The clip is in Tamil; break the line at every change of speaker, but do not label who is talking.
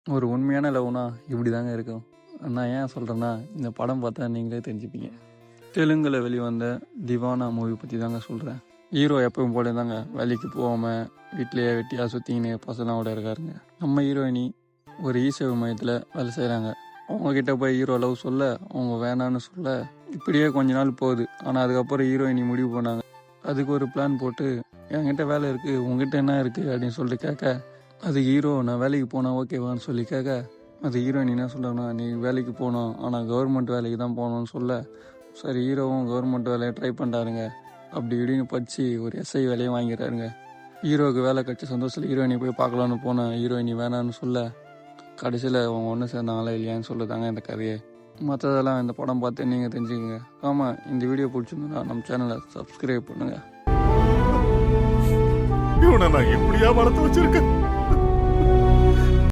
ஒரு உண்மையான லவ்னா இப்படி தாங்க இருக்கும். நான் ஏன் சொல்கிறேன்னா, இந்த படம் பார்த்தா நீங்களே தெரிஞ்சுப்பீங்க. தெலுங்கில் வெளிவந்த திவானா மூவி பற்றி தாங்க சொல்கிறேன். ஹீரோ எப்பவும் போல தாங்க வேலைக்கு போகாமல் வீட்டிலேயே வெட்டியாக சுற்றிக்கின்னு பசங்களோட இருக்காருங்க. நம்ம ஹீரோயினி ஒரு இசேவை மையத்தில் வேலை செய்கிறாங்க. அவங்கக்கிட்ட போய் ஹீரோ லவ் சொல்ல, அவங்க வேணான்னு சொல்ல, இப்படியே கொஞ்ச நாள் போகுது. ஆனால் அதுக்கப்புறம் ஹீரோயினி முடிவு பண்ணாங்க. அதுக்கு ஒரு பிளான் போட்டு, என்கிட்ட வேலை இருக்குது, உங்ககிட்ட என்ன இருக்குது அப்படின்னு சொல்லிட்டு கேட்க, அது ஹீரோ நான் வேலைக்கு போனால் ஓகேவான்னு சொல்லி கேட்க, அது ஹீரோயின் என்ன சொல்கிறாங்கன்னா, நீ வேலைக்கு போகணும், ஆனால் கவர்மெண்ட் வேலைக்கு தான் போகணும்னு சொல்ல, சரி ஹீரோவும் கவர்மெண்ட் வேலையை ட்ரை பண்ணுறாருங்க. அப்படி இப்படின்னு படித்து ஒரு எஸ்ஐ வேலையை வாங்கிடுறாருங்க. ஹீரோவுக்கு வேலை கட்சி சந்தோஷத்தில் ஹீரோயினி போய் பார்க்கலான்னு போனேன். ஹீரோயினி வேணான்னு சொல்ல, கடைசியில் அவங்க ஒன்று சேர்ந்தாங்களா இல்லையான்னு சொல்லுதாங்க இந்த கதையை. மற்றதெல்லாம் இந்த படம் பார்த்து நீங்கள் தெரிஞ்சுக்கங்க. ஆமாம், இந்த வீடியோ பிடிச்சிருந்தா நம்ம சேனலை சப்ஸ்கிரைப் பண்ணுங்கள்.
இவனை நான் எப்படியா வளர்த்து வச்சிருக்கேன்.